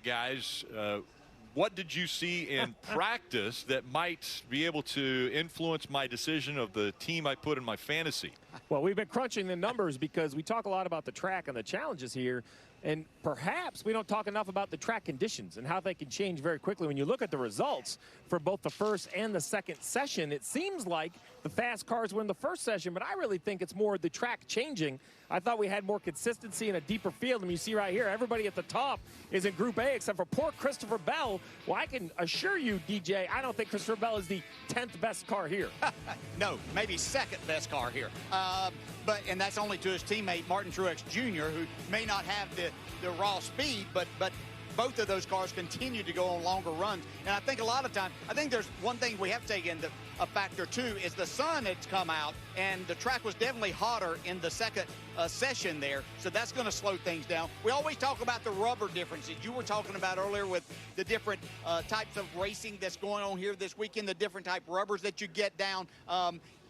guys. What did you see in practice that might be able to influence my decision of the team I put in my fantasy? Well, we've been crunching the numbers because we talk a lot about the track and the challenges here. And perhaps we don't talk enough about the track conditions and how they can change very quickly. When you look at the results for both the first and the second session, it seems like the fast cars win the first session, but I really think it's more the track changing. I thought we had more consistency and a deeper field. And you see right here, everybody at the top is in Group A except for poor Christopher Bell. Well, I can assure you, DJ, I don't think Christopher Bell is the 10th best car here. No, maybe second best car here. And that's only to his teammate, Martin Truex Jr., who may not have the raw speed, but both of those cars continue to go on longer runs. And I think a lot of times, I think there's one thing we have to take into a factor too, is the sun had come out, and the track was definitely hotter in the second session there, so that's going to slow things down. We always talk about the rubber differences. You were talking about earlier with the different types of racing that's going on here this weekend, the different type rubbers that you get down.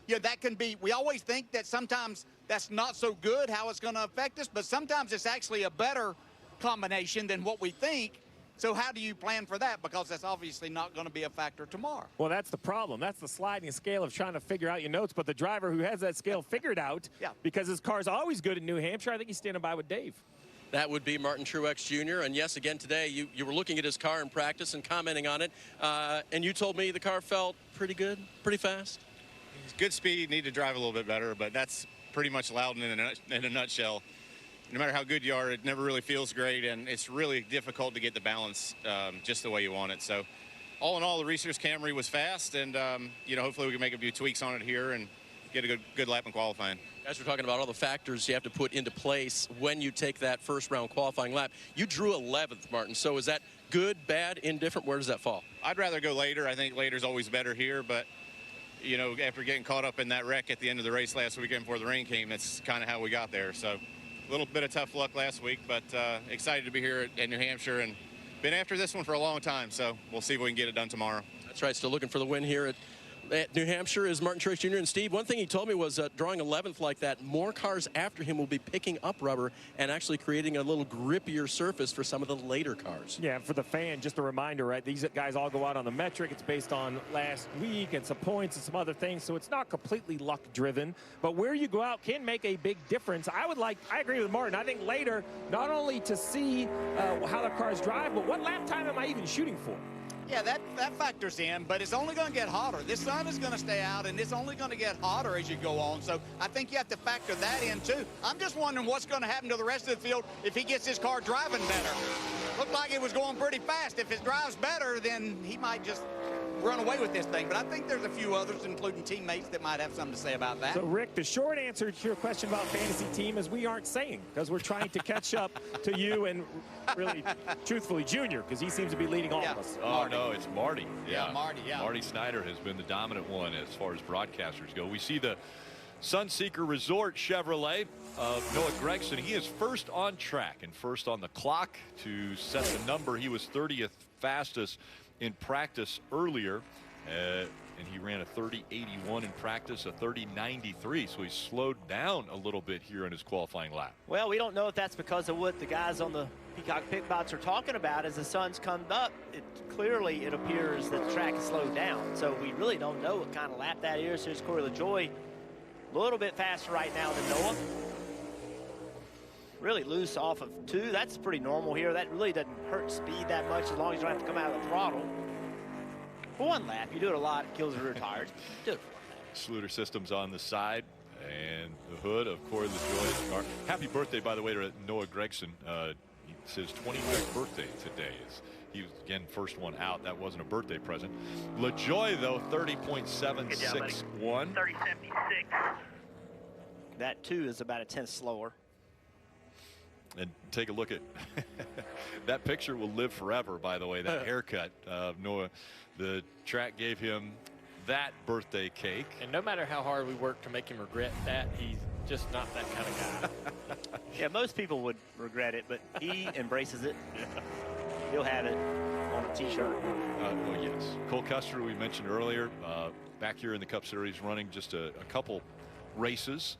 That can be, we always think that sometimes that's not so good how it's going to affect us, but sometimes it's actually a better combination than what we think. So how do you plan for that? Because that's obviously not going to be a factor tomorrow. Well, that's the problem. That's the sliding scale of trying to figure out your notes. But the driver who has that scale figured out, because his car's always good in New Hampshire, I think he's standing by with Dave. That would be Martin Truex Jr. And yes, again today, you were looking at his car in practice and commenting on it. And you told me the car felt pretty good, pretty fast. Good speed, need to drive a little bit better, but that's pretty much Loudon in a nutshell. No matter how good you are, it never really feels great, and it's really difficult to get the balance just the way you want it. So all in all, the Reese's Camry was fast, and hopefully we can make a few tweaks on it here and get a good lap in qualifying. Guys, we're talking about all the factors you have to put into place when you take that first round qualifying lap. You drew 11th, Martin, so is that good, bad, indifferent? Where does that fall? I'd rather go later. I think later's always better here, but after getting caught up in that wreck at the end of the race last weekend before the rain came, that's kind of how we got there. So a little bit of tough luck last week, but excited to be here at New Hampshire and been after this one for a long time. So we'll see if we can get it done tomorrow. That's right. Still looking for the win here at New Hampshire is Martin Truex Jr. And Steve, one thing he told me was drawing 11th like that, more cars after him will be picking up rubber and actually creating a little grippier surface for some of the later cars. Yeah, for the fan, just a reminder, right? These guys all go out on the metric. It's based on last week and some points and some other things, so it's not completely luck driven. But where you go out can make a big difference. I agree with Martin. I think later, not only to see how the cars drive, but what lap time am I even shooting for? Yeah, that factors in, but it's only going to get hotter. This sun is going to stay out, and it's only going to get hotter as you go on. So I think you have to factor that in, too. I'm just wondering what's going to happen to the rest of the field if he gets his car driving better. Looked like it was going pretty fast. If it drives better, then he might just run away with this thing. But I think there's a few others, including teammates, that might have something to say about that. So, Rick, the short answer to your question about fantasy team is we aren't saying, because we're trying to catch up to you and really, truthfully, Junior, because he seems to be leading all of us. Oh, no, it's Marty. Yeah, Marty, yeah. Marty Snyder has been the dominant one as far as broadcasters go. We see the Sunseeker Resort Chevrolet of Noah Gragson. He is first on track and first on the clock to set the number. He was 30th fastest in practice earlier, and he ran a 30.81 in practice, a 30.93, so he slowed down a little bit here in his qualifying lap. Well, we don't know if that's because of what the guys on the Peacock Pit Bots are talking about. As the sun's come up, clearly it appears that the track has slowed down, so we really don't know what kind of lap that is. Here's Corey LaJoie, a little bit faster right now than Noah. Really loose off of 2. That's pretty normal here. That really doesn't hurt speed that much as long as you don't have to come out of the throttle. For one lap, you do it a lot, it kills the rear tires. Do it for one lap. Sluter systems on the side and the hood of Corey LaJoie's car. Happy birthday, by the way, to Noah Gragson. It's his 25th birthday today. He was, again, first one out. That wasn't a birthday present. LaJoie, though, 30.761. 30.76. That, too, is about a 10th slower. And take a look at that picture will live forever, by the way, that haircut of Noah. The track gave him that birthday cake. And no matter how hard we work to make him regret that, he's just not that kind of guy. Yeah, most people would regret it, but he embraces it. He'll have it on a T-shirt. Well, yes. Cole Custer, we mentioned earlier, back here in the Cup Series, running just a couple races.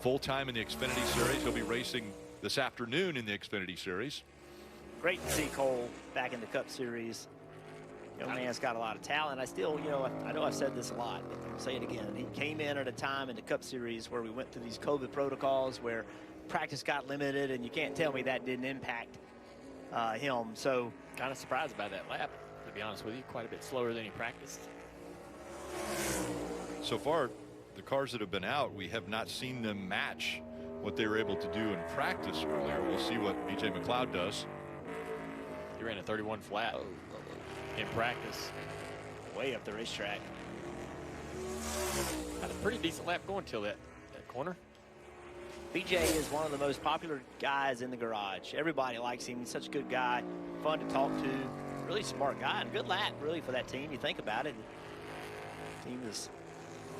Full time in the Xfinity Series. He'll be racing this afternoon in the Xfinity Series. great to see Cole back in the Cup Series. Young man's got a lot of talent. I still, I know I've said this a lot, but I'll say it again. He came in at a time in the Cup Series where we went through these COVID protocols where practice got limited, and you can't tell me that didn't impact him. So Kind of surprised by that lap, to be honest with you. Quite a bit slower than he practiced. So far, the cars that have been out, we have not seen them match what they were able to do in practice earlier. We'll see what B.J. McLeod does. He ran a 31 flat in practice. way up the racetrack. Had a pretty decent lap going till that corner. BJ is one of the most popular guys in the garage. Everybody likes him. He's such a good guy, fun to talk to, really smart guy, and good lap, really, for that team. You think about it. The team is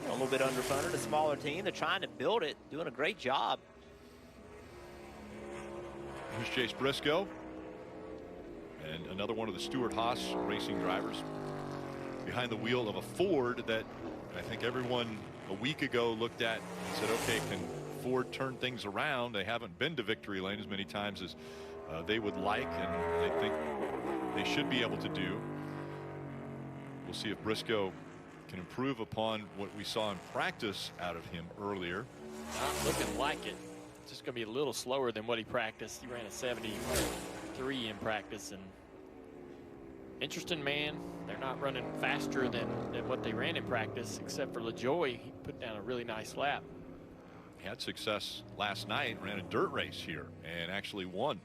a little bit underfunded, a smaller team. They're trying to build it, doing a great job. Here's Chase Briscoe, and another one of the Stewart-Haas racing drivers behind the wheel of a Ford that I think everyone a week ago looked at and said, okay, can Ford turn things around? They haven't been to victory lane as many times as they would like, and I think they should be able to do. We'll see if Briscoe can improve upon what we saw in practice out of him earlier. Not looking like it. It's just going to be a little slower than what he practiced. He ran a 73 in practice, and interesting man. They're not running faster than what they ran in practice, except for LaJoy. He put down a really nice lap. He had success last night, ran a dirt race here and actually won.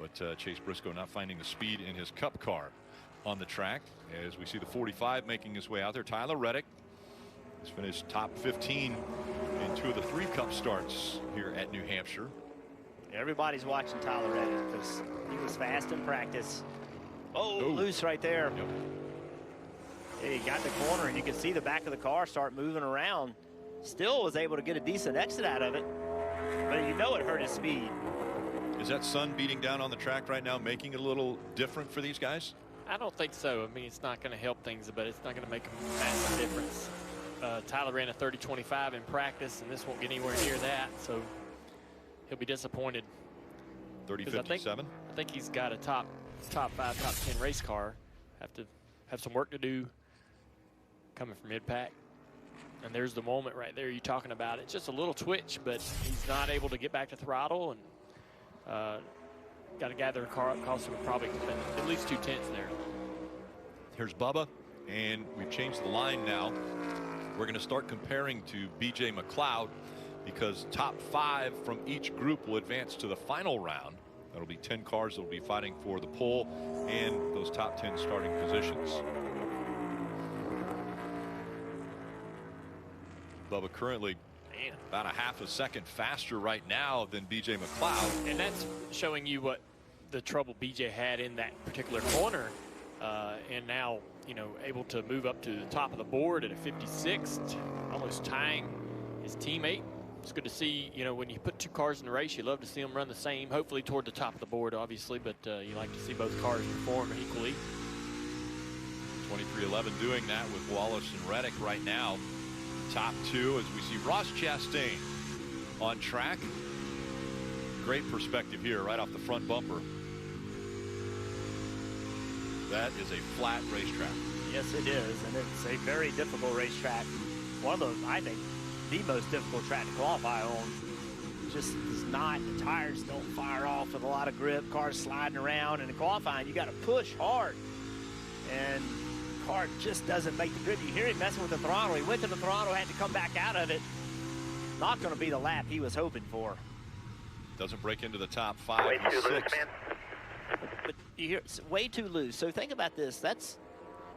But Chase Briscoe not finding the speed in his Cup car on the track. As we see the 45 making his way out there, Tyler Reddick has finished top 15 in 2 of the 3 Cup starts here at New Hampshire. Everybody's watching Tyler Reddick because he was fast in practice. Oh, loose right there. Yep. Yeah, he got the corner, and you can see the back of the car start moving around. Still was able to get a decent exit out of it, but you know it hurt his speed. Is that sun beating down on the track right now making it a little different for these guys? I don't think so. I mean, it's not going to help things, but it's not going to make a massive difference. Tyler ran a 30-25 in practice, and this won't get anywhere near that, so he'll be disappointed. 30-57? I think he's got a top 5, top 10 race car. Have some work to do coming from mid-pack. And there's the moment right there you're talking about. It's just a little twitch, but he's not able to get back to throttle, and got to gather a car up. Cost him probably at least 2 tenths there. Here's Bubba, and we've changed the line now. We're going to start comparing to B.J. McLeod because top 5 from each group will advance to the final round. That'll be 10 cars that will be fighting for the pole and those top 10 starting positions. Bubba currently about a half a second faster right now than B.J. McLeod. And that's showing you what the trouble B.J. had in that particular corner. And now, able to move up to the top of the board at a 56th, almost tying his teammate. It's good to see, when you put 2 cars in the race, you love to see them run the same, hopefully toward the top of the board, obviously, but you like to see both cars perform equally. 23-11 doing that with Wallace and Reddick right now. Top 2 as we see Ross Chastain on track. Great perspective here right off the front bumper. That is a flat racetrack. Yes, it is, and it's a very difficult racetrack. One of those, I think, the most difficult track to qualify on. Just is not. The tires don't fire off with a lot of grip. Cars sliding around, and in qualifying, you got to push hard, and the car just doesn't make the grip. You hear him messing with the throttle. He went to the throttle, had to come back out of it. Not going to be the lap he was hoping for. Doesn't break into the top 5. He's 6th. But you hear it's way too loose. So think about this. That's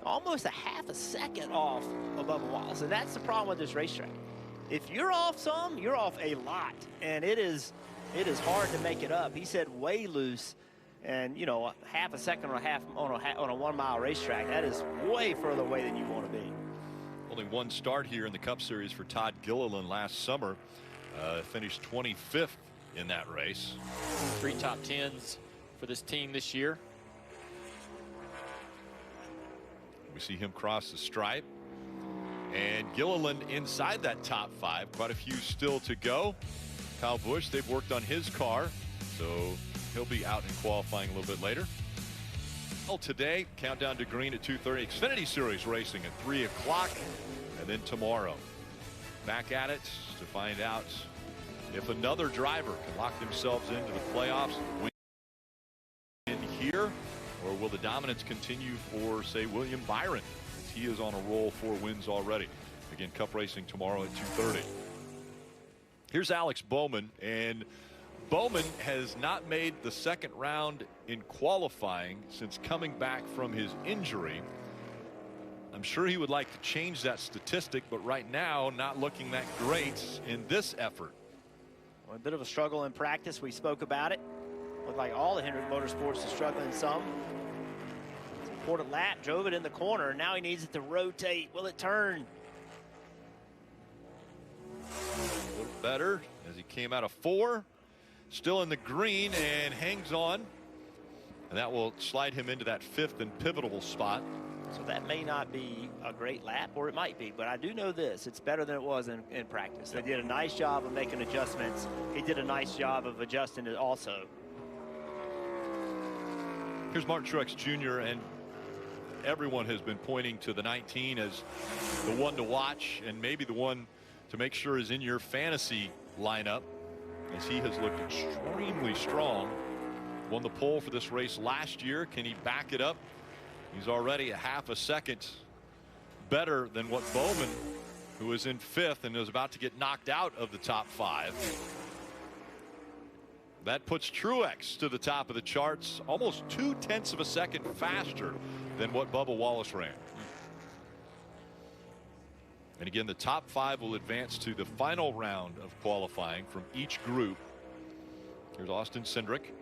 almost a half a second off above Wallace, and that's the problem with this racetrack. If you're off some, you're off a lot, and it is hard to make it up. He said way loose, and half a second or a half on a 1 mile racetrack, that is way further away than you want to be. Only 1 start here in the Cup Series for Todd Gilliland last summer. Finished 25th in that race. 3 top 10s for this team this year. We see him cross the stripe. And Gilliland inside that top 5. Quite a few still to go. Kyle Busch, they've worked on his car. So He'll be out in qualifying a little bit later. Well, today, countdown to green at 2:30. Xfinity Series racing at 3 o'clock. And then tomorrow, back at it to find out if another driver can lock themselves into the playoffs, win here, or will the dominance continue for, say, William Byron, as he is on a roll, 4 wins already. Again, Cup racing tomorrow at 2:30. Here's Alex Bowman, and Bowman has not made the second round in qualifying since coming back from his injury. I'm sure he would like to change that statistic, but right now not looking that great in this effort. Well, a bit of a struggle in practice. We spoke about it. Looked like all the Hendrick Motorsports is struggling some. It's an important lap, drove it in the corner. Now he needs it to rotate. Will it turn? A little better as he came out of 4. Still in the green and hangs on. And that will slide him into that 5th and pivotal spot. So that may not be a great lap, or it might be, but I do know this: it's better than it was in practice. They did a nice job of making adjustments. He did a nice job of adjusting it also. Here's Martin Truex Jr., and everyone has been pointing to the 19 as the one to watch, and maybe the one to make sure is in your fantasy lineup, as he has looked extremely strong. Won the pole for this race last year. Can he back it up? He's already a half a second better than what Bowman, who is in 5th and is about to get knocked out of the top 5. That puts Truex to the top of the charts, almost 0.2 of a second faster than what Bubba Wallace ran. And again, the top 5 will advance to the final round of qualifying from each group. Here's Austin Cindric.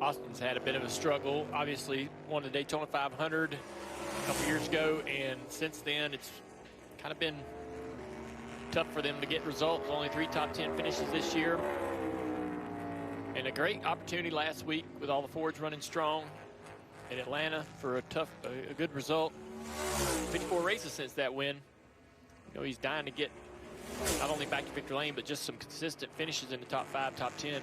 Austin's had a bit of a struggle. Obviously won the Daytona 500 a couple years ago, and since then it's kind of been tough for them to get results. Only 3 top 10 finishes this year, and a great opportunity last week with all the Fords running strong in Atlanta for a good result. 54 races since that win. You know, he's dying to get not only back to victory lane, but just some consistent finishes in the top 5, top 10.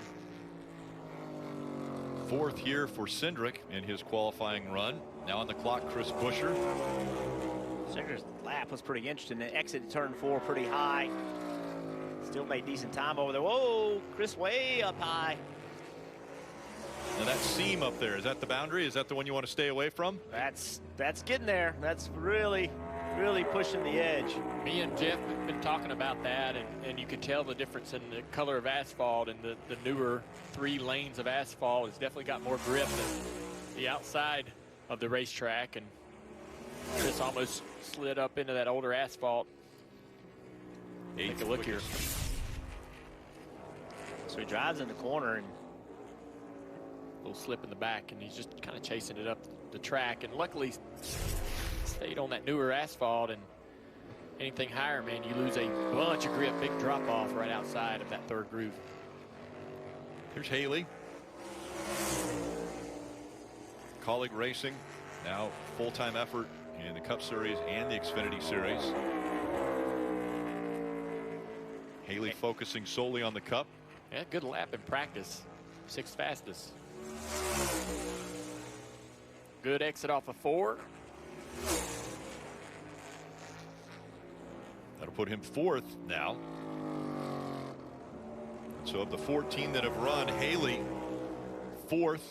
4th here for Cindric in his qualifying run. Now on the clock, Chris Buescher. Cindric's lap was pretty interesting. The exit turn 4 pretty high. Still made decent time over there. Whoa, Chris way up high. Now that seam up there, is that the boundary? Is that the one you want to stay away from? That's getting there. That's really pushing the edge. Me and Jeff have been talking about that, and you can tell the difference in the color of asphalt, and the newer 3 lanes of asphalt has definitely got more grip than the outside of the racetrack, and Chris almost slid up into that older asphalt. Take a look here. So he drives in the corner and a little slip in the back, and he's just kind of chasing it up the track, and luckily stayed on that newer asphalt, and anything higher, man, you lose a bunch of grip, big drop off right outside of that 3rd groove. Here's Haley. Colleague Racing, now full-time effort in the Cup Series and the Xfinity Series. Haley focusing solely on the Cup. Yeah, good lap in practice. 6th fastest. Good exit off of 4. That'll put him 4th now. So of the 14 that have run, Haley 4th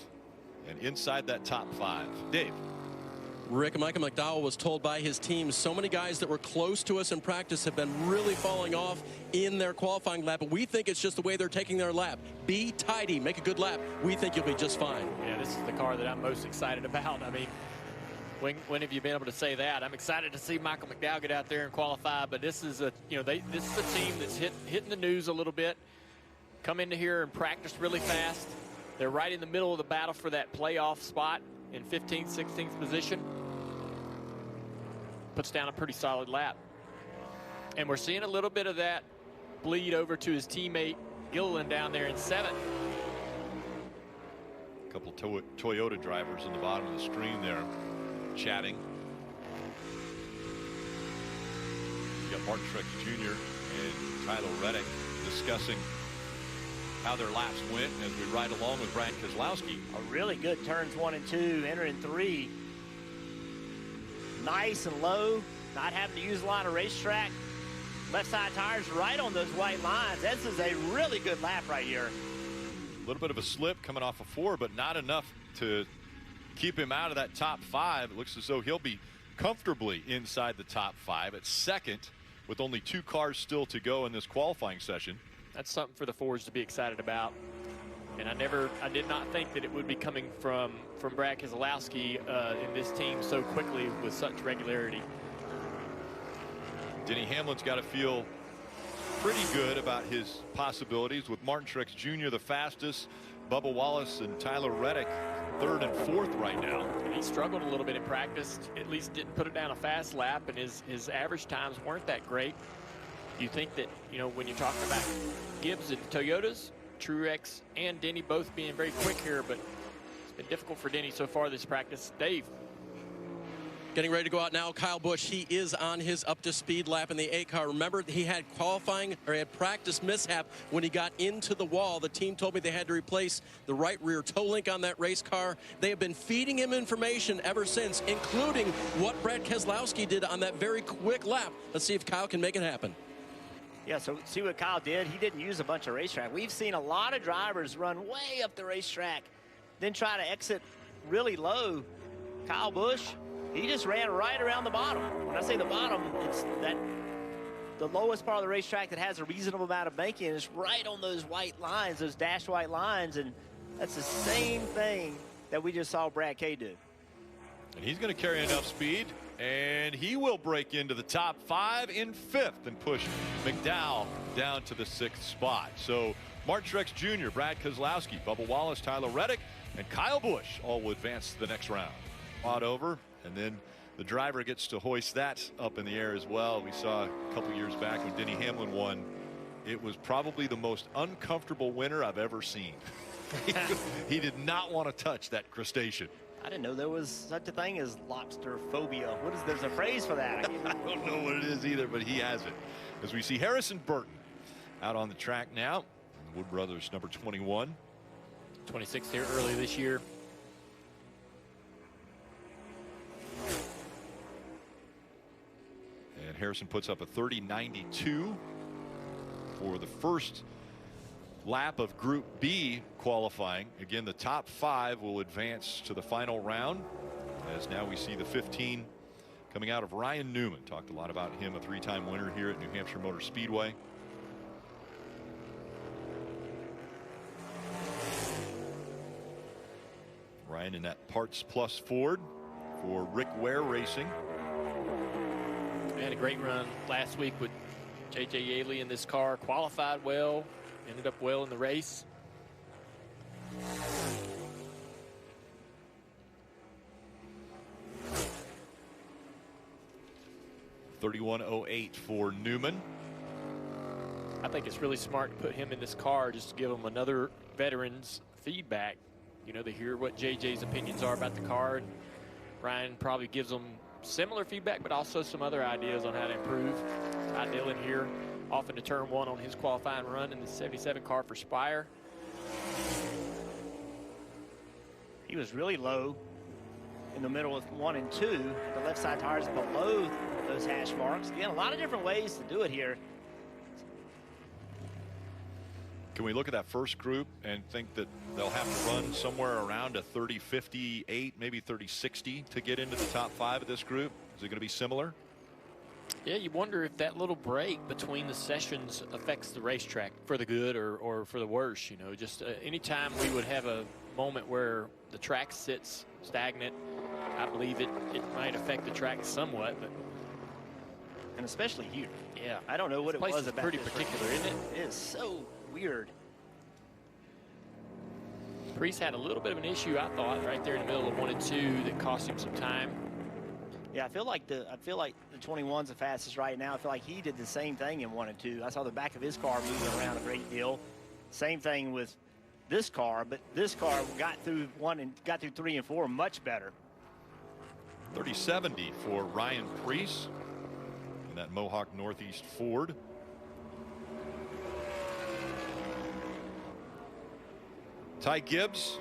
and inside that top 5. Dave. Rick, Michael McDowell was told by his team, so many guys that were close to us in practice have been really falling off in their qualifying lap, but we think it's just the way they're taking their lap. Be tidy, make a good lap. We think you'll be just fine. Yeah, this is the car that I'm most excited about. I mean, when have you been able to say that? I'm excited to see Michael McDowell get out there and qualify, but this is a this is a team that's hitting the news a little bit. Come into here and practice really fast. They're right in the middle of the battle for that playoff spot in 15th, 16th position. Puts down a pretty solid lap. And we're seeing a little bit of that bleed over to his teammate Gilliland down there in 7th. A couple Toyota drivers in the bottom of the screen there chatting. You got Martin Truex Jr. and Tyler Reddick discussing how their laps went as we ride along with Brad Keselowski. A really good turns 1 and 2, entering 3. Nice and low, not having to use a lot of racetrack. Left side tires right on those white lines. This is a really good lap right here. A little bit of a slip coming off of 4, but not enough to keep him out of that top 5. It looks as though he'll be comfortably inside the top 5 at second with only 2 cars still to go in this qualifying session. That's something for the Fords to be excited about. And I did not think that it would be coming from Brad Keselowski in this team so quickly with such regularity. Denny Hamlin's got to feel pretty good about his possibilities with Martin Truex Jr. the fastest, Bubba Wallace and Tyler Reddick 3rd and 4th right now. And he struggled a little bit in practice, at least didn't put it down a fast lap, and his average times weren't that great. You think that, you know, when you're talking about Gibbs and Toyotas, Truex and Denny both being very quick here, but it's been difficult for Denny so far this practice. Dave. Getting ready to go out now, Kyle Busch. He is on his up-to-speed lap in the 8 car. Remember, he had practice mishap when he got into the wall. The team told me they had to replace the right rear toe link on that race car. They have been feeding him information ever since, including what Brad Keselowski did on that very quick lap. Let's see if Kyle can make it happen. Yeah, so see what Kyle did. He didn't use a bunch of racetrack. We've seen a lot of drivers run way up the racetrack, then try to exit really low. Kyle Busch, he just ran right around the bottom. When I say the bottom, it's that the lowest part of the racetrack that has a reasonable amount of banking is right on those white lines, those dashed white lines, and that's the same thing that we just saw Brad K do. And he's going to carry enough speed, and he will break into the top 5 in 5th and push McDowell down to the 6th spot. So Martin Truex Jr., Brad Keselowski, Bubba Wallace, Tyler Reddick, and Kyle Busch all will advance to the next round. Over, and then the driver gets to hoist that up in the air as well. We saw a couple years back when Denny Hamlin won. It was probably the most uncomfortable winner I've ever seen. He did not want to touch that crustacean. I didn't know there was such a thing as lobster phobia. There's a phrase for that. I don't know what it is either, but he has it. As we see Harrison Burton out on the track now. Wood Brothers number 21. 26th here early this year. And Harrison puts up a 30.92 for the first lap of Group B qualifying. Again, the top 5 will advance to the final round, as now we see the 15 coming out of Ryan Newman. Talked a lot about him, a 3-time winner here at New Hampshire Motor Speedway. Ryan in that Parts Plus Ford for Rick Ware Racing. We had a great run last week with J.J. Yaley in this car. Qualified well, ended up well in the race. .31.08 for Newman. I think it's really smart to put him in this car just to give him another veteran's feedback. You know, they hear what JJ's opinions are about the car, and Ryan probably gives them similar feedback, but also some other ideas on how to improve. Ty Dillon here off into turn 1 on his qualifying run in the 77 car for Spire. He was really low in the middle of 1 and 2. The left side tires below those hash marks. Again, a lot of different ways to do it here. Can we look at that first group and think that they'll have to run somewhere around a 30.58, maybe 30.60 to get into the top 5 of this group? Is it going to be similar? Yeah, you wonder if that little break between the sessions affects the racetrack for the good or for the worse. You know, just anytime we would have a moment where the track sits stagnant, I believe it might affect the track somewhat. But and especially here. Yeah, I don't know what it was about pretty this particular, race. isn't it? It is so weird. Priest had a little bit of an issue, I thought, right there in the middle of 1 and 2 that cost him some time. Yeah, I feel like the 21's the fastest right now. I feel like he did the same thing in 1 and 2. I saw the back of his car moving around a great deal. Same thing with this car, but this car got through 3 and 4 much better. 30.70 for Ryan Priest in that Mohawk Northeast Ford. Ty Gibbs,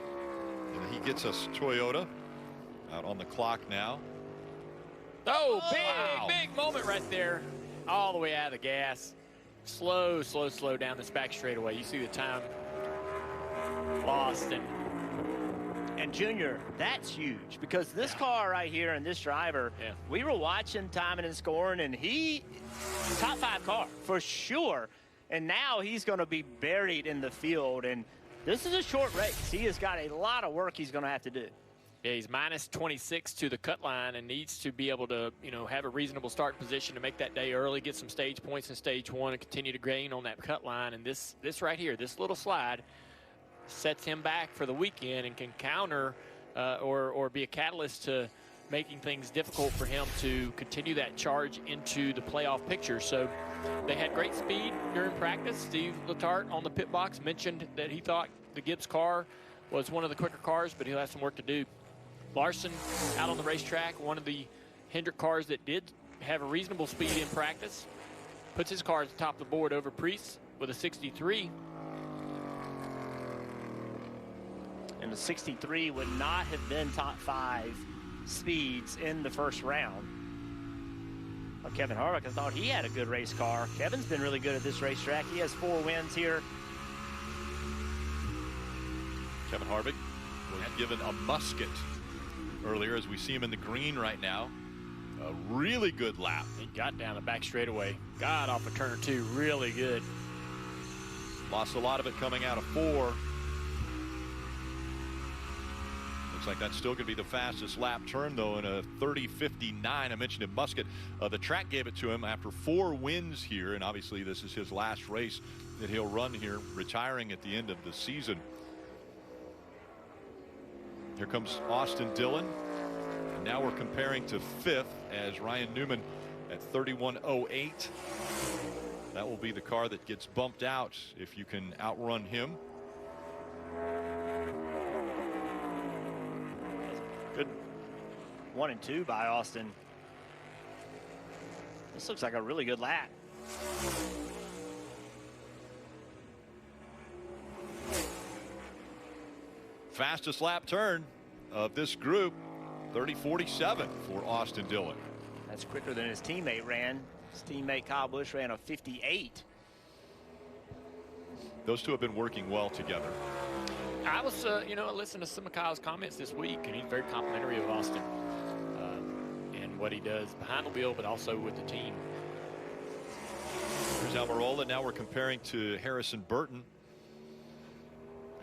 and he gets us Toyota out on the clock now. Oh, big, wow. big moment right there. All the way out of the gas. Slow down this back straightaway. You see the time lost. And Junior, that's huge because this car right here and this driver, we were watching timing and scoring, and he top 5 car for sure. And now he's going to be buried in the field. And this is a short race. He has got a lot of work he's going to have to do. Yeah, he's minus 26 to the cut line and needs to be able to, have a reasonable start position to make that day early, get some stage points in stage 1, and continue to gain on that cut line. And this right here, this little slide, sets him back for the weekend and can counter or be a catalyst to making things difficult for him to continue that charge into the playoff picture. So they had great speed during practice. Steve Letarte on the pit box mentioned that he thought the Gibbs car was one of the quicker cars, but he'll have some work to do. Larson out on the racetrack, one of the Hendrick cars that did have a reasonable speed in practice, puts his car at the top of the board over Priest with a 63. And the 63 would not have been top 5 speeds in the first round. Well, Kevin Harvick, I thought he had a good race car. Kevin's been really good at this racetrack. He has 4 wins here. Kevin Harvick was given a musket earlier as we see him in the green right now. A really good lap. He got down the back straightaway, got off of turn or 2, really good. Lost a lot of it coming out of 4. Looks like that's still going to be the fastest lap turn, though, in a 30:59. I mentioned it, Musket. The track gave it to him after 4 wins here, and obviously this is his last race that he'll run here, retiring at the end of the season. Here comes Austin Dillon. And now we're comparing to 5th as Ryan Newman at 31:08. That will be the car that gets bumped out if you can outrun him. Good 1 and 2 by Austin. This looks like a really good lap. Fastest lap turn of this group, 30:47 for Austin Dillon. That's quicker than his teammate ran. His teammate Kyle Busch ran a 58. Those two have been working well together. I was, listening to some of Kyle's comments this week, and he's very complimentary of Austin and what he does behind the wheel, but also with the team. Here's Almirola. Now we're comparing to Harrison Burton.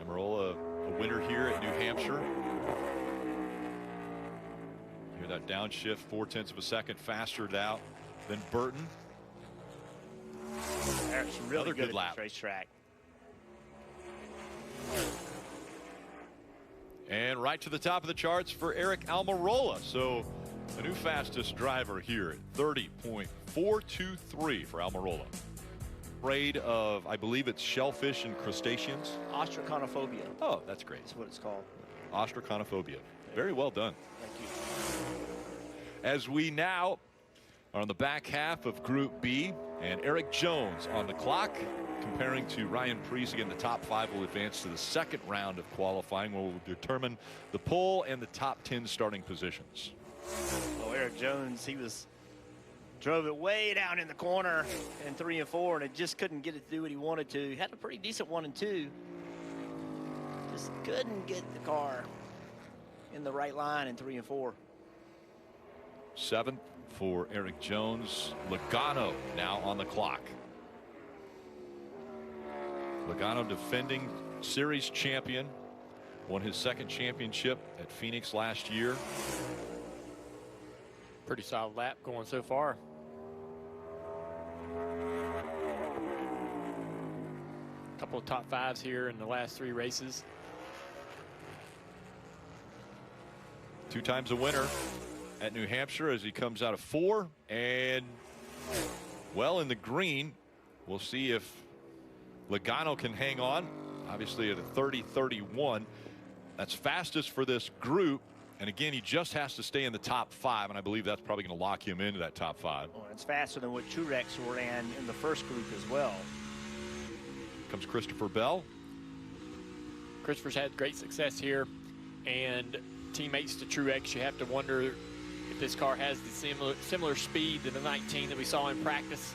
Almirola, a winner here at New Hampshire. Hear that downshift, 0.4 of a second faster now than Burton. Eric's really Another good at lap. this racetrack. And right to the top of the charts for Eric Almirola. So the new fastest driver here at 30.423 for Almirola. Afraid of, I believe it's shellfish and crustaceans. Ostraconophobia. Oh, that's great. That's what it's called. Ostraconophobia. Very well done. Thank you. As we now are on the back half of Group B, and Eric Jones on the clock, comparing to Ryan Preece. Again, the top 5 will advance to the second round of qualifying, where we'll determine the pole and the top 10 starting positions. Well, Eric Jones, drove it way down in the corner in 3 and 4, and it just couldn't get it to do what he wanted to. He had a pretty decent 1 and 2. Just couldn't get the car in the right line in 3 and 4. 7th for Eric Jones. Logano now on the clock. Logano, defending series champion, won his 2nd championship at Phoenix last year. Pretty solid lap going so far. A couple of top 5s here in the last 3 races. 2 times a winner at New Hampshire as he comes out of 4, and well in the green. We'll see if Logano can hang on. Obviously at a 30:31. That's fastest for this group. And again, he just has to stay in the top 5, and I believe that's probably going to lock him into that top 5. Well, it's faster than what Truex ran in the first group as well. Comes Christopher Bell. Christopher's had great success here, and teammates to Truex, you have to wonder if this car has the similar speed to the 19 that we saw in practice.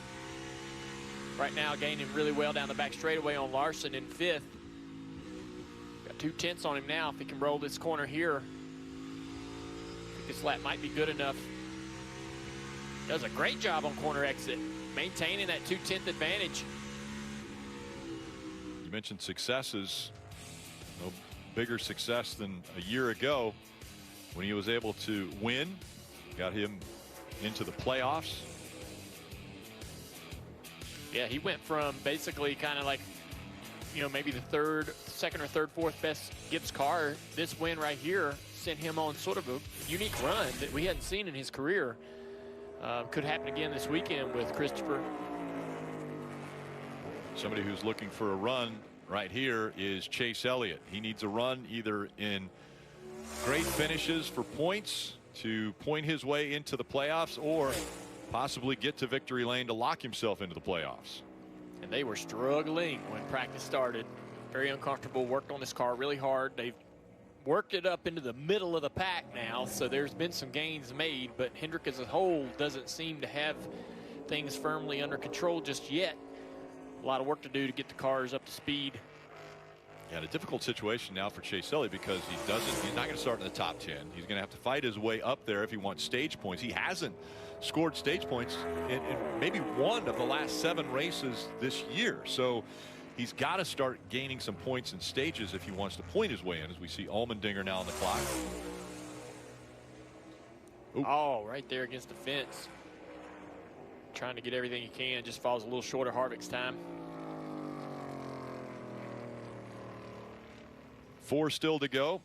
Right now, gaining really well down the back straightaway on Larson in 5th. Got 2/10 on him now. If he can roll this corner here, I think this lap might be good enough. Does a great job on corner exit, maintaining that 2/10 advantage. You mentioned successes. No bigger success than a year ago when he was able to win. Got him into the playoffs. Yeah, he went from basically kind of like, you know, maybe the second or third, fourth best Gibbs car. This win right here sent him on sort of a unique run that we hadn't seen in his career. Could happen again this weekend with Christopher. Somebody who's looking for a run right here is Chase Elliott. He needs a run either in great finishes for points to point his way into the playoffs, or possibly get to victory lane to lock himself into the playoffs. And they were struggling when practice started. Very uncomfortable, worked on this car really hard. They've worked it up into the middle of the pack now, so there's been some gains made, but Hendrick as a whole doesn't seem to have things firmly under control just yet. A lot of work to do to get the cars up to speed. Yeah, a difficult situation now for Chase Elliott because he's not going to start in the top 10. He's going to have to fight his way up there if he wants stage points. He hasn't scored stage points in maybe one of the last 7 races this year. So he's got to start gaining some points in stages if he wants to point his way in, as we see Allmendinger now on the clock. Ooh. Oh, right there against the fence. Trying to get everything he can, just falls a little short of Harvick's time. 4 still to go.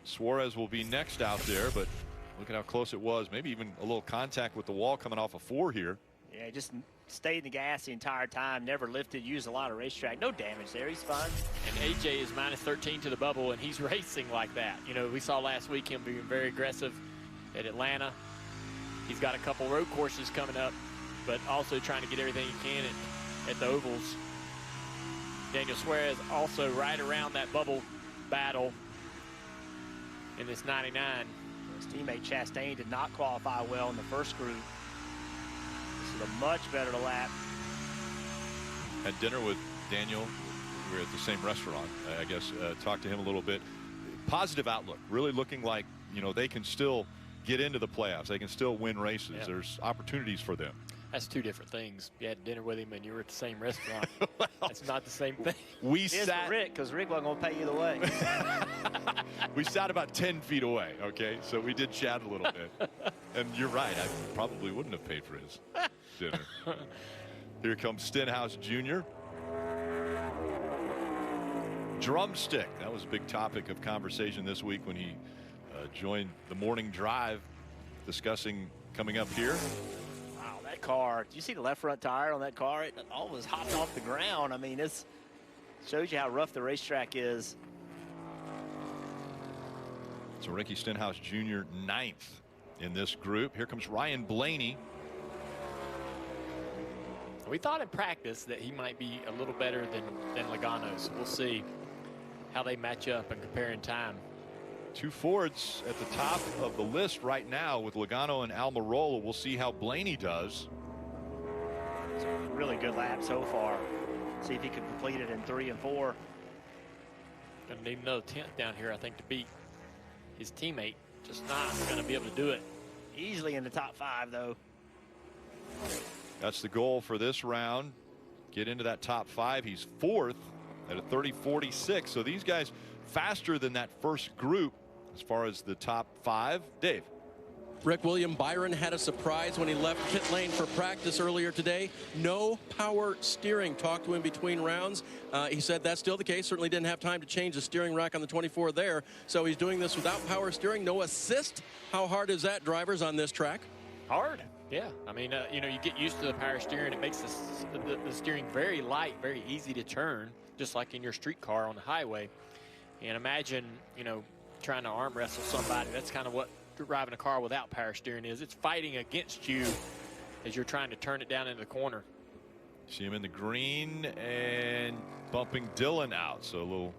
Suarez will be next out there, but look at how close it was. Maybe even a little contact with the wall coming off of 4 here. Yeah, just stayed in the gas the entire time, never lifted, used a lot of racetrack. No damage there, he's fine. And AJ is -13 to the bubble, and he's racing like that. You know, we saw last week him being very aggressive at Atlanta. He's got a couple road courses coming up, but also trying to get everything he can at the ovals. Daniel Suarez also right around that bubble battle in this 99. His teammate Chastain did not qualify well in the first group. This is a much better lap. Had dinner with Daniel. We were at the same restaurant, I guess. Talked to him a little bit. Positive outlook, really looking like, you know, they can still get into the playoffs. They can still win races. Yeah. There's opportunities for them. That's 2 different things. You had dinner with him and you were at the same restaurant. Well, that's not the same thing. We It is sat for Rick, because Rick wasn't going to pay either way. we sat about 10 feet away. Okay, so we did chat a little bit. And you're right, I probably wouldn't have paid for his dinner. Here comes Stenhouse Jr. Drumstick. That was a big topic of conversation this week when he joined the morning drive, discussing coming up here. Wow, that car. Did you see the left front tire on that car? It almost hopped off the ground. I mean, this shows you how rough the racetrack is. So Ricky Stenhouse Jr. 9th in this group. Here comes Ryan Blaney. We thought in practice that he might be a little better than Logano, so we'll see how they match up and compare in time. 2 Fords at the top of the list right now with Logano and Almirola. We'll see how Blaney does. It's a really good lap so far. See if he can complete it in 3 and 4. Gonna need another 10th down here, I think, to beat his teammate. Just not gonna be able to do it. Easily in the top 5, though. That's the goal for this round. Get into that top 5. He's 4th at a 30.46. So these guys faster than that first group as far as the top 5. Dave. Rick, William Byron had a surprise when he left pit lane for practice earlier today. No power steering. Talked to him between rounds. He said that's still the case. Certainly didn't have time to change the steering rack on the 24 there. So he's doing this without power steering. No assist. How hard is that, drivers, on this track? Hard. Yeah. I mean, you know, you get used to the power steering. It makes the steering very light, very easy to turn, just like in your street car on the highway. And imagine, you know, trying to arm wrestle somebody. That's kind of what driving a car without power steering is. It's fighting against you as you're trying to turn it down into the corner. See him in the green and bumping Dillon out. So a little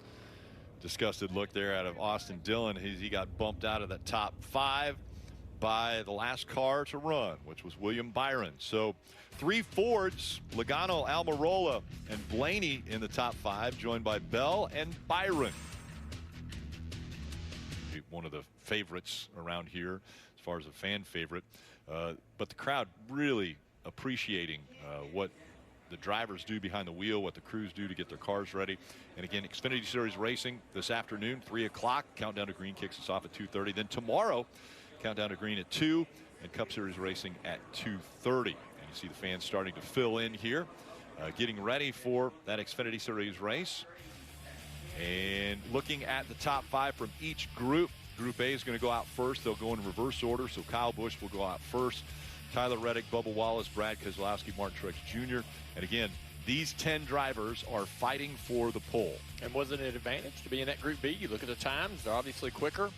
Disgusted look there out of Austin Dillon. He got bumped out of the top 5 by the last car to run, which was William Byron. So 3 Fords, Logano, Almirola, and Blaney in the top 5, joined by Bell and Byron. One of the favorites around here as far as a fan favorite. But the crowd really appreciating what the drivers do behind the wheel, what the crews do to get their cars ready. And again, Xfinity Series racing this afternoon, 3 o'clock. Countdown to Green kicks us off at 2:30. Then tomorrow, Countdown to Green at 2, and Cup Series racing at 2:30. And you see the fans starting to fill in here, getting ready for that Xfinity Series race. And looking at the top 5 from each group, Group A is going to go out first. They'll go in reverse order. So Kyle Busch will go out first. Tyler Reddick, Bubba Wallace, Brad Keselowski, Martin Truex Jr. And again, these 10 drivers are fighting for the pole. And wasn't it an advantage to be in that Group B? You look at the times, they're obviously quicker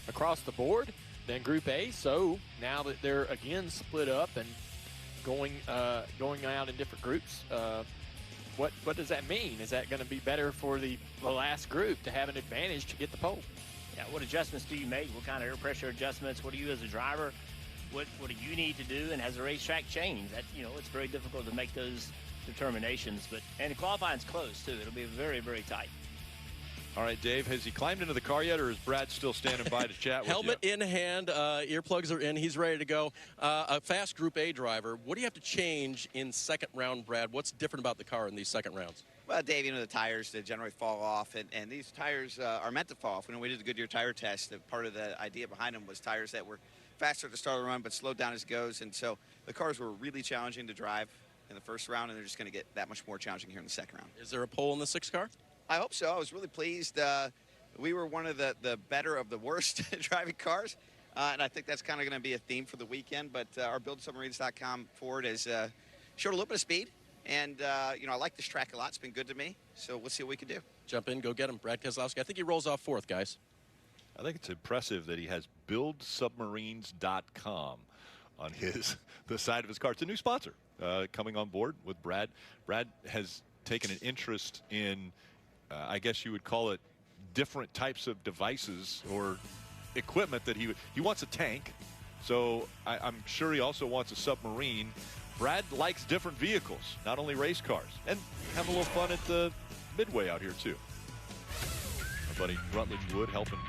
across the board than Group A. So now that they're again split up and going out in different groups, what does that mean? Is that going to be better for the last group to have an advantage to get the pole? Yeah, what adjustments do you make? What kind of air pressure adjustments? What do you as a driver? What do you need to do? And has the racetrack changed? That, it's very difficult to make those determinations. And qualifying's close too. It'll be very, very tight. All right, Dave, has he climbed into the car yet, or is Brad still standing by to chat with Helmet in hand, earplugs are in. He's ready to go. A fast Group A driver. What do you have to change in second round, Brad? What's different about the car in these second rounds? Well, Dave, the tires that generally fall off, and these tires are meant to fall off. When we did the Goodyear tire test, part of the idea behind them was tires that were faster to start a run but slowed down as it goes. And so the cars were really challenging to drive in the first round, and they're just going to get that much more challenging here in the second round. Is there a pole in the 6 car? I hope so. I was really pleased. We were one of the better of the worst driving cars, and I think that's kind of going to be a theme for the weekend. But our BuildSubmarines.com Ford has showed a little bit of speed, and I like this track a lot. It's been good to me, so we'll see what we can do. Jump in, go get him. Brad Keselowski. I think he rolls off 4th, guys. I think it's impressive that he has BuildSubmarines.com on the side of his car. It's a new sponsor coming on board with Brad. Brad has taken an interest in, I guess you would call it, different types of devices or equipment that he wants a tank. So I'm sure he also wants a submarine. Brad likes different vehicles, not only race cars, and have a little fun at the Midway out here too. Our buddy Rutledge Wood helping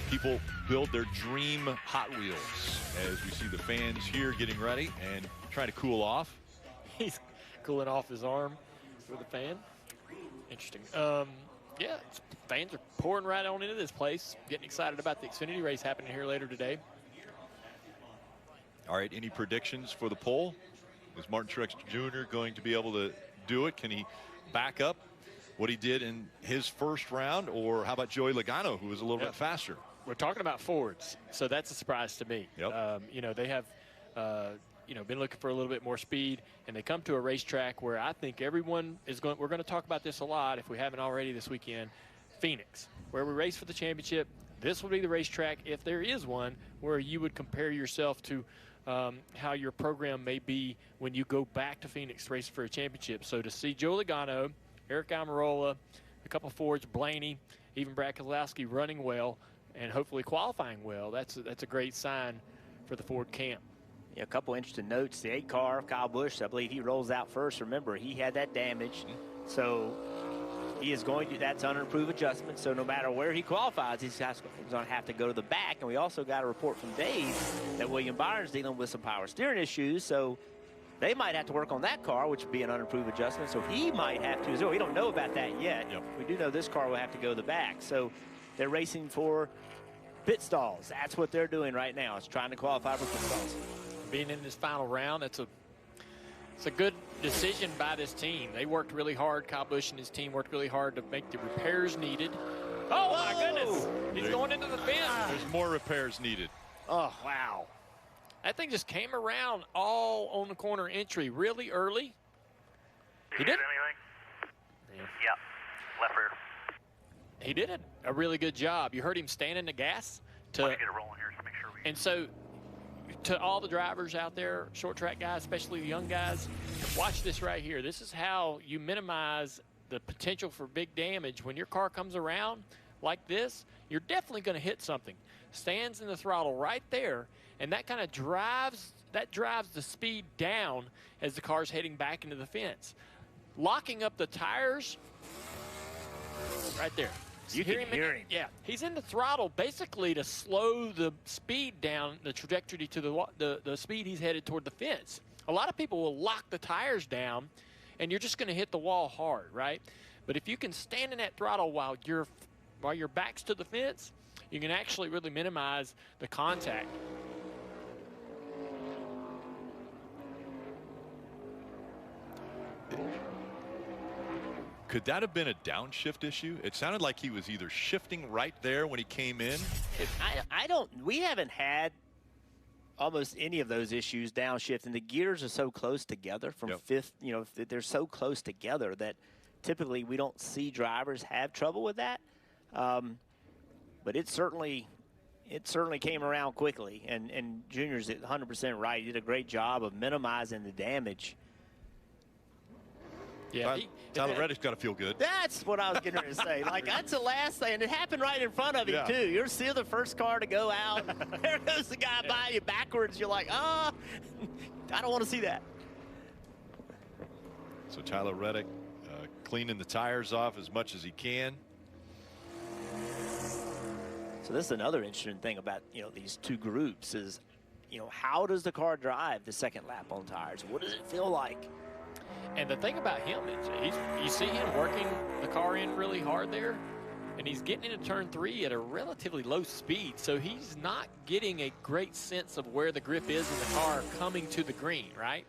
people build their dream Hot Wheels as we see the fans here getting ready and trying to cool off. He's cooling off his arm with a fan. Interesting. Yeah, fans are pouring right on into this place, getting excited about the Xfinity race happening here later today. All right, any predictions for the pole? Is Martin Truex Jr. going to be able to do it? Can he back up what he did in his first round? Or how about Joey Logano, who was a little bit faster? We're talking about Fords, so that's a surprise to me. Yep. They have, been looking for a little bit more speed, and they come to a racetrack where I think everyone is going. We're going to talk about this a lot if we haven't already this weekend. Phoenix, where we race for the championship. This will be the racetrack, if there is one, where you would compare yourself to how your program may be when you go back to Phoenix to race for a championship. So to see Joe Logano, Eric Almirola, a couple Fords, Blaney, even Brad Keselowski running well and hopefully qualifying well, that's a great sign for the Ford camp. Yeah, a couple interesting notes. The 8 car, Kyle Busch, I believe he rolls out first. Remember, he had that damage. So he is going to, that's under improved adjustment. So no matter where he qualifies, he's going to have to go to the back. And we also got a report from Dave that William Byron's dealing with some power steering issues. So they might have to work on that car, which would be an unimproved adjustment. So he might have to as well. We don't know about that yet. Yep. We do know this car will have to go to the back. So they're racing for pit stalls. That's what they're doing right now. Is trying to qualify for pit stalls. Being in this final round, it's a good decision by this team. They worked really hard. Kyle Busch and his team worked really hard to make the repairs needed. Oh, my goodness. He's going into the fence. There's more repairs needed. Oh, wow. That thing just came around all on the corner entry really early. Did you get anything? Yeah, left rear. He did a really good job. You heard him stand in the gas. Let me get it rolling here so make sure we... And so to all the drivers out there, short track guys, especially the young guys, watch this right here. This is how you minimize the potential for big damage. When your car comes around like this, you're definitely going to hit something. Stands in the throttle right there, and that kind of drives the speed down as the car's heading back into the fence. Locking up the tires right there. You can hear him. Yeah, he's in the throttle basically to slow the speed down, the trajectory to the speed he's headed toward the fence. A lot of people will lock the tires down, and you're just going to hit the wall hard, right? But if you can stand in that throttle while your back's to the fence, you can actually really minimize the contact. Could that have been a downshift issue? It sounded like he was either shifting right there when he came in. We haven't had almost any of those issues downshifting. The gears are so close together from fifth, they're so close together that typically we don't see drivers have trouble with that. But it certainly came around quickly, and Junior's 100% right. He did a great job of minimizing the damage. Yeah, Tyler Reddick's got to feel good. That's what I was getting ready to say. Like, that's the last thing, and it happened right in front of him, too. You're still the first car to go out. There goes the guy by you backwards. You're like, I don't want to see that. So Tyler Reddick cleaning the tires off as much as he can. So this is another interesting thing about, these two groups is, how does the car drive the second lap on tires? What does it feel like? And the thing about him is you see him working the car in really hard there, and he's getting into turn 3 at a relatively low speed, so he's not getting a great sense of where the grip is in the car coming to the green, right?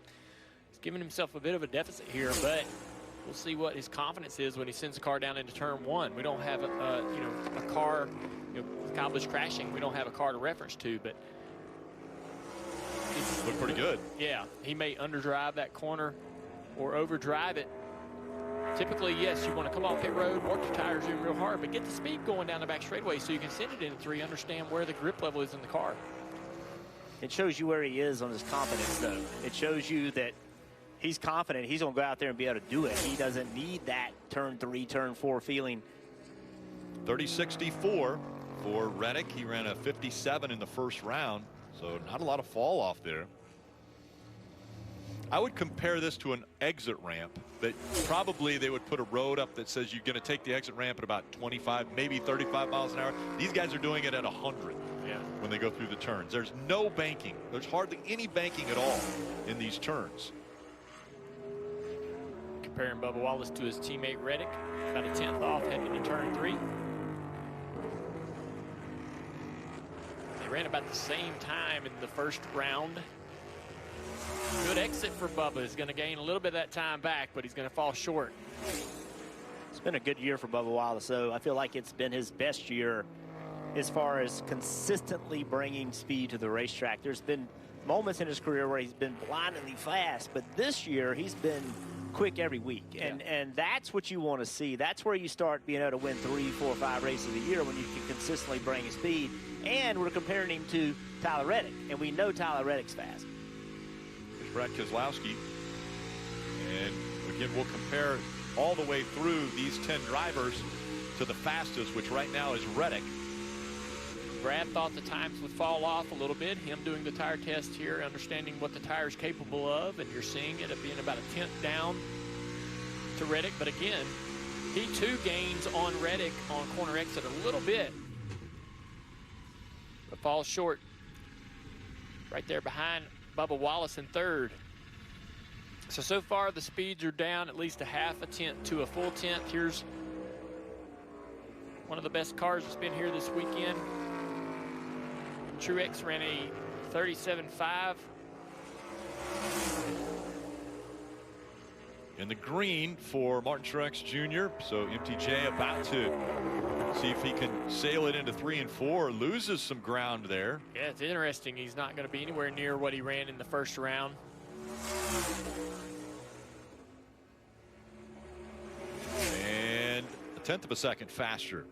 He's giving himself a bit of a deficit here, but we'll see what his confidence is when he sends the car down into turn 1. We don't have a car, with Kyle Busch crashing, we don't have a car to reference to, but looked pretty good. Yeah, he may underdrive that corner or overdrive it. Typically, yes, you want to come off pit road, work your tires in real hard, but get the speed going down the back straightaway so you can send it into 3, understand where the grip level is in the car. It shows you where he is on his confidence, though. It shows you that he's confident he's going to go out there and be able to do it. He doesn't need that turn 3, turn 4 feeling. 30.64 for Reddick. He ran a 57 in the first round, so not a lot of fall off there. I would compare this to an exit ramp that probably they would put a road up that says you're going to take the exit ramp at about 25, maybe 35 miles an hour. These guys are doing it at 100 when they go through the turns. There's no banking. There's hardly any banking at all in these turns. Comparing Bubba Wallace to his teammate Reddick, about a 10th off heading into turn 3. They ran about the same time in the first round. Good exit for Bubba. He's going to gain a little bit of that time back, but he's going to fall short. It's been a good year for Bubba Wallace, so I feel like it's been his best year as far as consistently bringing speed to the racetrack. There's been moments in his career where he's been blindingly fast, but this year he's been quick every week, and that's what you want to see. That's where you start being able to win 3, 4, 5 races a year, when you can consistently bring his speed. And we're comparing him to Tyler Reddick, and we know Tyler Reddick's fast. Brett Keselowski, and again we'll compare all the way through these 10 drivers to the fastest, which right now is Reddick. Brad thought the times would fall off a little bit. Him doing the tire test here, understanding what the tire's capable of, and you're seeing it being about a 10th down to Reddick. But again, he too gains on Reddick on corner exit a little bit, but falls short right there behind Bubba Wallace in third. So far the speeds are down at least a half a tenth to a full tenth. Here's one of the best cars that's been here this weekend. Truex ran a 37.5. In the green for Martin Truex Jr. So MTJ about to see if he can sail it into 3 and 4. Loses some ground there. Yeah, it's interesting. He's not going to be anywhere near what he ran in the first round. And a 10th of a second faster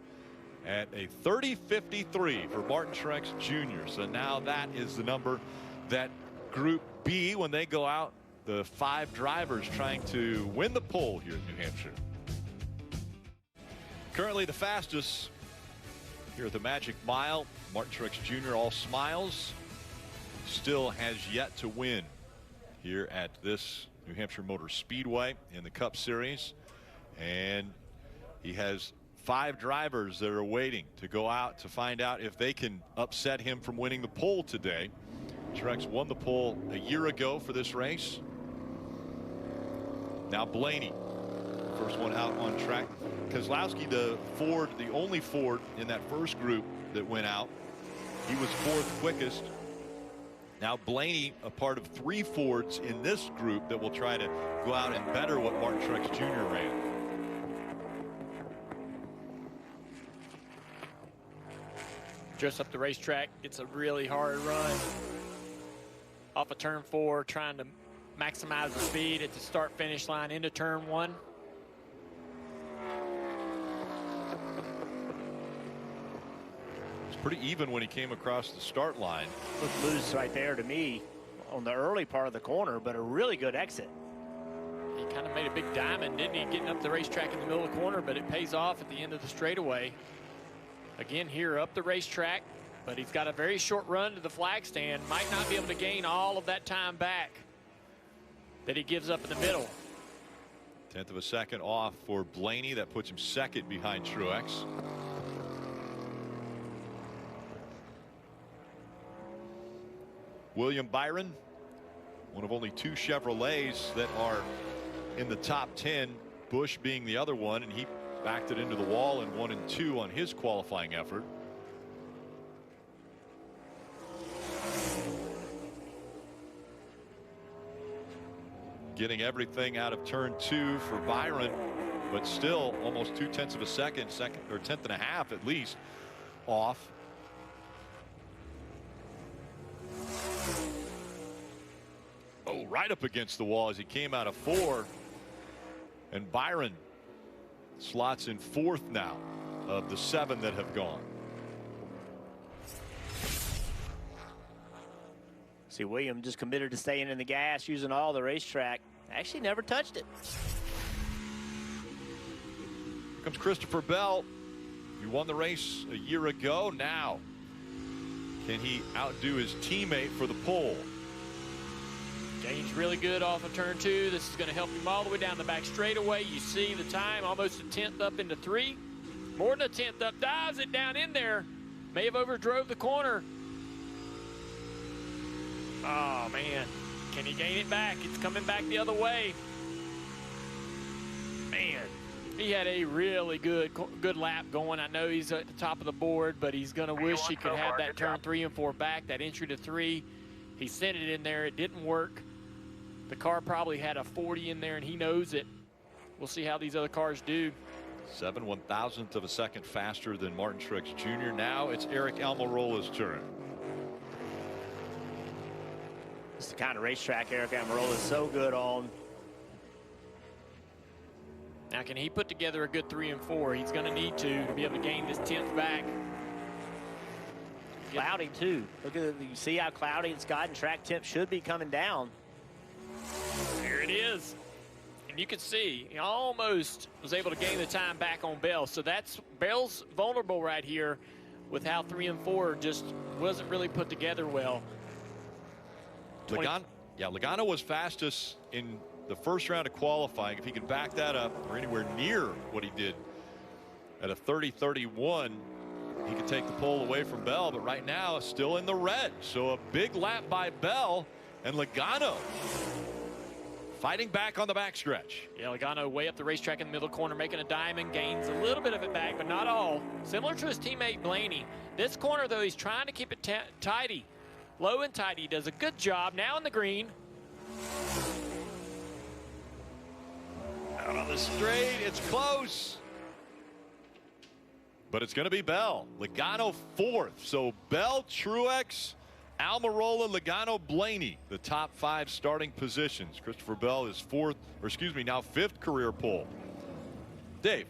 at a 30.53 for Martin Truex Jr. So now that is the number that Group B, when they go out, the 5 drivers trying to win the pole here in New Hampshire. Currently the fastest here at the Magic Mile, Martin Truex Jr. all smiles. Still has yet to win here at this New Hampshire Motor Speedway in the Cup Series. And he has 5 drivers that are waiting to go out to find out if they can upset him from winning the pole today. Truex won the pole a year ago for this race. Now Blaney, first one out on track. Keselowski, the only Ford in that first group that went out. He was 4th quickest. Now Blaney, a part of 3 Fords in this group that will try to go out and better what Martin Truex Jr. ran. Just up the racetrack, it's a really hard run. Off of turn 4, trying to maximize the speed at the start-finish line into turn 1. It's pretty even when he came across the start line. Looked loose right there to me on the early part of the corner, but a really good exit. He kind of made a big diamond, didn't he, getting up the racetrack in the middle of the corner, but it pays off at the end of the straightaway. Again here up the racetrack, but he's got a very short run to the flag stand. Might not be able to gain all of that time back that he gives up in the middle. 1/10 of a second off for Blaney. That puts him 2nd behind Truex. William Byron, one of only 2 Chevrolets that are in the top 10, Busch being the other one, and he backed it into the wall in 1 and 2 on his qualifying effort. Getting everything out of turn 2 for Byron, but still almost 2/10 of a second, or 1/10 and a half at least off. Oh, right up against the wall as he came out of 4. And Byron slots in 4th now of the 7 that have gone. See, William just committed to staying in the gas, using all the racetrack. Actually never touched it. Here comes Christopher Bell. He won the race a year ago. Now, can he outdo his teammate for the pole? Gains really good off of turn 2. This is going to help him all the way down the back straightaway. You see the time, almost a 1/10 up into 3. More than a 1/10 up, dives it down in there. May have overdrove the corner. Oh, man. Can he gain it back? It's coming back the other way. Man, he had a really good lap going. I know he's at the top of the board, but he's going to wish he could have that turn 3 and 4 back, that entry to 3. He sent it in there. It didn't work. The car probably had a 40 in there, and he knows it. We'll see how these other cars do. 7/1000th of a second faster than Martin Truex Jr. Now it's Eric Almirola's turn. It's the kind of racetrack Eric Almirola is so good on. Now, can he put together a good 3 and 4? He's going to need to be able to gain this 10th back. Cloudy, too. Look at it. You see how cloudy it's gotten. Track temp should be coming down. There it is. And you can see he almost was able to gain the time back on Bell. So that's Bell's vulnerable right here with how 3 and 4 just wasn't really put together well. Logano was fastest in the first round of qualifying. If he can back that up or anywhere near what he did at a 30-31, he could take the pole away from Bell, but right now still in the red. So a big lap by Bell, and Logano fighting back on the backstretch. Yeah, Logano way up the racetrack in the middle corner, making a diamond, gains a little bit of it back, but not all. Similar to his teammate Blaney. This corner, though, he's trying to keep it tidy. Low and tidy. He does a good job. Now in the green. Out on the straight. It's close. But it's going to be Bell. Logano 4th. So Bell, Truex, Almirola, Logano, Blaney, the top 5 starting positions. Christopher Bell is 4th, or excuse me, now 5th career pole. Dave.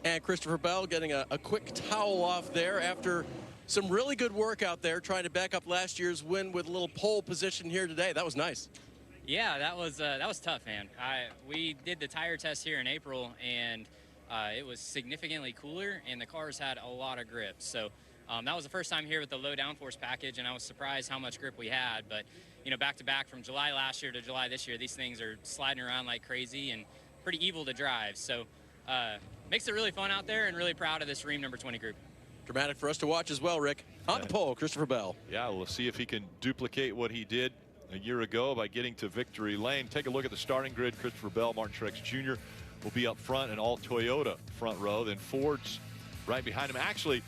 And Christopher Bell getting a quick towel off there after some really good work out there, trying to back up last year's win with a little pole position here today. That was nice. Yeah, that was tough, man. We did the tire test here in April, and it was significantly cooler, and the cars had a lot of grip. So that was the first time here with the low downforce package, and I was surprised how much grip we had. But, you know, back to back from July last year to July this year, these things are sliding around like crazy and pretty evil to drive. So makes it really fun out there, and really proud of this Ream number 20 group. Dramatic for us to watch as well, Rick. On the pole, Christopher Bell. Yeah, we'll see if he can duplicate what he did a year ago by getting to victory lane. Take a look at the starting grid. Christopher Bell, Martin Truex Jr. will be up front, and all Toyota front row. Then Ford's right behind him. Actually,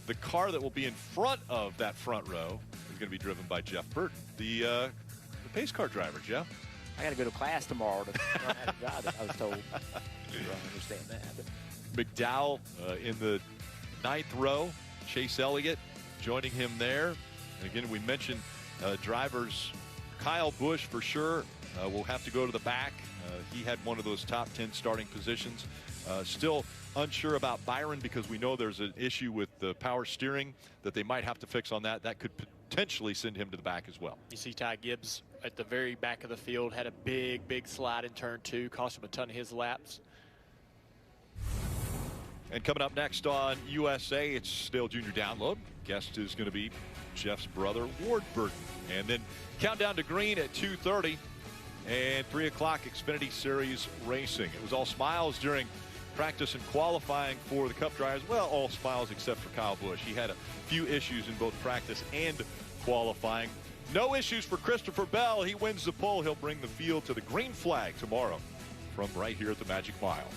the car that will be in front of that front row is going to be driven by Jeff Burton, the pace car driver. Jeff? I got to go to class tomorrow to learn how to drive it, I was told. I understand that. McDowell in the 9th row. Chase Elliott joining him there. And again, we mentioned drivers. Kyle Busch for sure will have to go to the back. He had one of those top 10 starting positions. Still unsure about Byron because we know there's an issue with the power steering that they might have to fix on that. That could potentially send him to the back as well. You see Ty Gibbs at the very back of the field had a big slide in turn 2, cost him a ton of his laps. And coming up next on USA, it's Dale Jr. Download. Guest is going to be Jeff's brother, Ward Burton. And then countdown to green at 2:30 and 3 o'clock Xfinity Series racing. It was all smiles during practice and qualifying for the Cup drivers. Well, all smiles except for Kyle Busch. He had a few issues in both practice and qualifying. No issues for Christopher Bell. He wins the pole. He'll bring the field to the green flag tomorrow from right here at the Magic Mile.